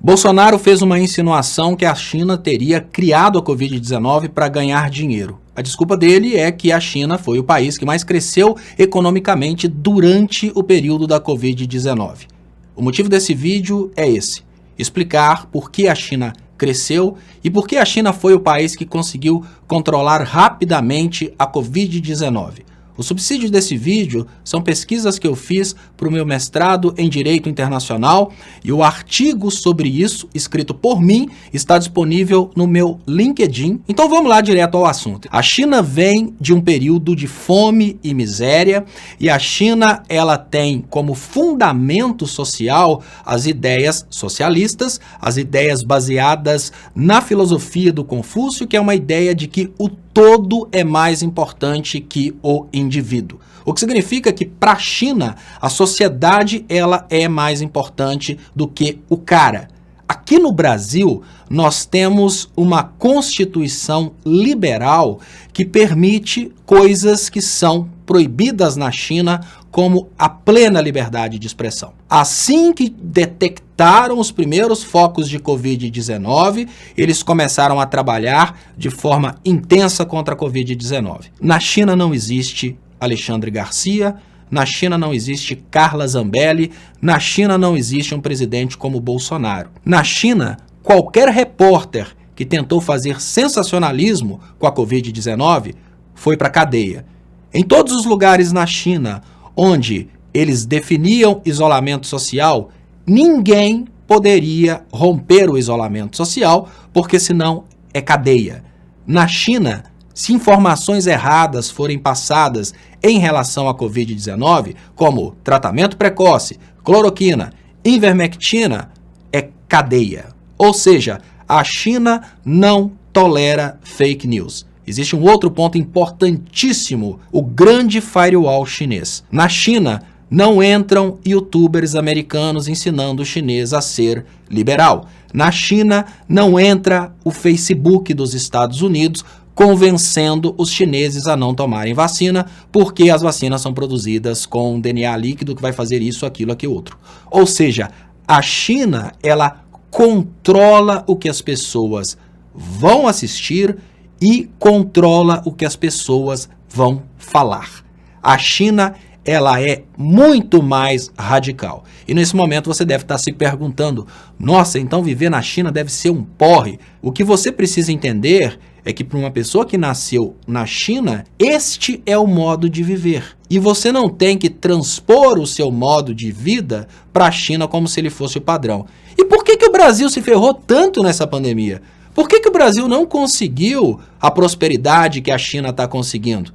Bolsonaro fez uma insinuação que a China teria criado a Covid-19 para ganhar dinheiro. A desculpa dele é que a China foi o país que mais cresceu economicamente durante o período da Covid-19. O motivo desse vídeo é esse: explicar por que a China cresceu e por que a China foi o país que conseguiu controlar rapidamente a Covid-19. O subsídio desse vídeo são pesquisas que eu fiz para o meu mestrado em Direito Internacional e o artigo sobre isso, escrito por mim, está disponível no meu LinkedIn. Então vamos lá direto ao assunto. A China vem de um período de fome e miséria e a China ela tem como fundamento social as ideias socialistas, as ideias baseadas na filosofia do Confúcio, que é uma ideia de que o todo é mais importante que o indivíduo. O que significa que para a China a sociedade ela é mais importante do que o cara. Aqui no Brasil nós temos uma Constituição liberal que permite coisas que são proibidas na China, como a plena liberdade de expressão. Assim que detectaram os primeiros focos de Covid-19, eles começaram a trabalhar de forma intensa contra a Covid-19. Na China não existe Alexandre Garcia, na China não existe Carla Zambelli, na China não existe um presidente como Bolsonaro. Na China, qualquer repórter que tentou fazer sensacionalismo com a Covid-19 foi para a cadeia. Em todos os lugares na China onde eles definiam isolamento social, ninguém poderia romper o isolamento social, porque senão é cadeia. Na China, se informações erradas forem passadas em relação à Covid-19, como tratamento precoce, cloroquina, ivermectina, é cadeia. Ou seja, a China não tolera fake news. Existe um outro ponto importantíssimo, o grande firewall chinês. Na China, não entram youtubers americanos ensinando o chinês a ser liberal. Na China, não entra o Facebook dos Estados Unidos convencendo os chineses a não tomarem vacina, porque as vacinas são produzidas com DNA líquido que vai fazer isso, aquilo, aquilo outro. Ou seja, a China, ela controla o que as pessoas vão assistir e controla o que as pessoas vão falar. A China, ela é muito mais radical. E nesse momento você deve estar se perguntando, nossa, então viver na China deve ser um porre. O que você precisa entender é que para uma pessoa que nasceu na China, este é o modo de viver. E você não tem que transpor o seu modo de vida para a China como se ele fosse o padrão. E por que o Brasil se ferrou tanto nessa pandemia? Por que o Brasil não conseguiu a prosperidade que a China está conseguindo?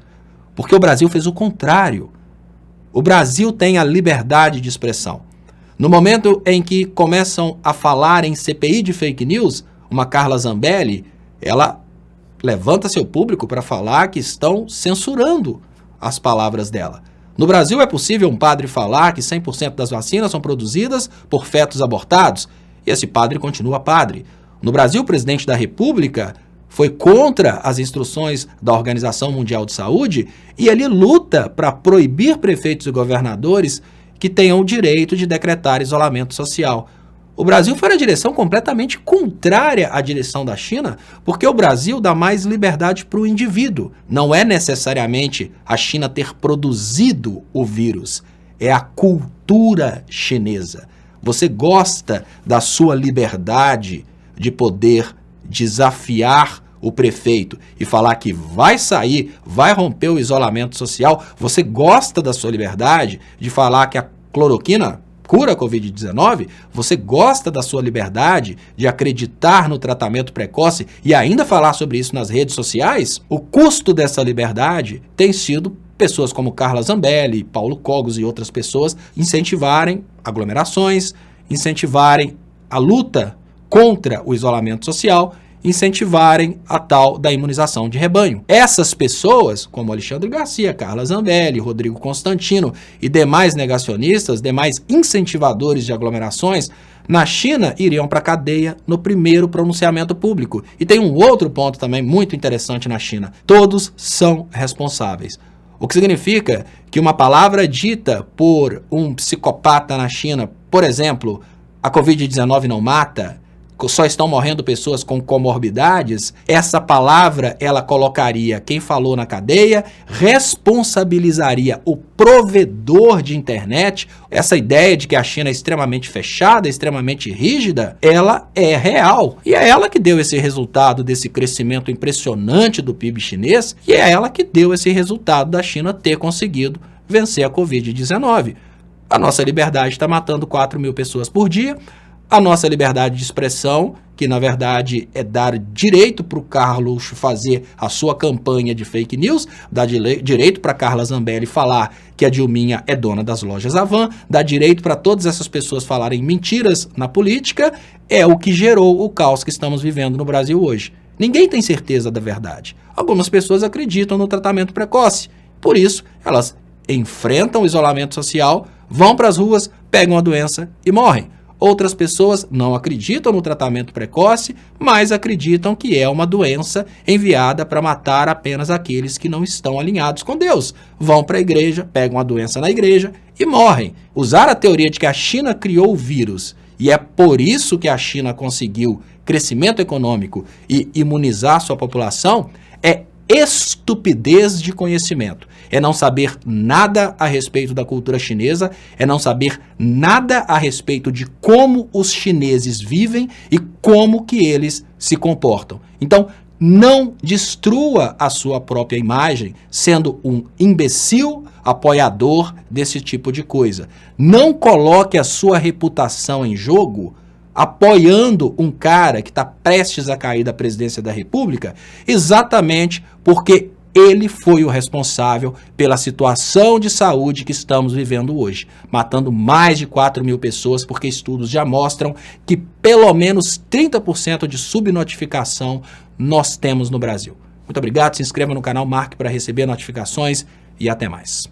Porque o Brasil fez o contrário. O Brasil tem a liberdade de expressão. No momento em que começam a falar em CPI de fake news, uma Carla Zambelli, ela levanta seu público para falar que estão censurando as palavras dela. No Brasil é possível um padre falar que 100% das vacinas são produzidas por fetos abortados, e esse padre continua padre. No Brasil, o presidente da República foi contra as instruções da Organização Mundial de Saúde e ele luta para proibir prefeitos e governadores que tenham o direito de decretar isolamento social. O Brasil foi na direção completamente contrária à direção da China, porque o Brasil dá mais liberdade para o indivíduo. Não é necessariamente a China ter produzido o vírus, é a cultura chinesa. Você gosta da sua liberdade de poder desafiar o prefeito e falar que vai sair, vai romper o isolamento social. Você gosta da sua liberdade de falar que a cloroquina cura a Covid-19? Você gosta da sua liberdade de acreditar no tratamento precoce e ainda falar sobre isso nas redes sociais? O custo dessa liberdade tem sido pessoas como Carla Zambelli, Paulo Cogos e outras pessoas incentivarem aglomerações, incentivarem a luta contra o isolamento social, incentivarem a tal da imunização de rebanho. Essas pessoas, como Alexandre Garcia, Carla Zambelli, Rodrigo Constantino e demais negacionistas, demais incentivadores de aglomerações, na China iriam para a cadeia no primeiro pronunciamento público. E tem um outro ponto também muito interessante na China: todos são responsáveis. O que significa que uma palavra dita por um psicopata na China, por exemplo, a Covid-19 não mata, só estão morrendo pessoas com comorbidades, essa palavra ela colocaria quem falou na cadeia, responsabilizaria o provedor de internet. Essa ideia de que a China é extremamente fechada, extremamente rígida, ela é real. E é ela que deu esse resultado desse crescimento impressionante do PIB chinês, e é ela que deu esse resultado da China ter conseguido vencer a Covid-19. A nossa liberdade está matando 4 mil pessoas por dia. A nossa liberdade de expressão, que na verdade é dar direito para o Carlos fazer a sua campanha de fake news, dar direito para Carla Zambelli falar que a Dilminha é dona das lojas Havan, dar direito para todas essas pessoas falarem mentiras na política, é o que gerou o caos que estamos vivendo no Brasil hoje. Ninguém tem certeza da verdade. Algumas pessoas acreditam no tratamento precoce, por isso elas enfrentam o isolamento social, vão para as ruas, pegam a doença e morrem. Outras pessoas não acreditam no tratamento precoce, mas acreditam que é uma doença enviada para matar apenas aqueles que não estão alinhados com Deus. Vão para a igreja, pegam a doença na igreja e morrem. Usar a teoria de que a China criou o vírus e é por isso que a China conseguiu crescimento econômico e imunizar sua população é estupidez de conhecimento. É não saber nada a respeito da cultura chinesa, é não saber nada a respeito de como os chineses vivem e como que eles se comportam. Então, não destrua a sua própria imagem sendo um imbecil apoiador desse tipo de coisa. Não coloque a sua reputação em jogo apoiando um cara que está prestes a cair da presidência da República, exatamente porque ele foi o responsável pela situação de saúde que estamos vivendo hoje, matando mais de 4 mil pessoas, porque estudos já mostram que pelo menos 30% de subnotificação nós temos no Brasil. Muito obrigado, se inscreva no canal, marque para receber notificações e até mais.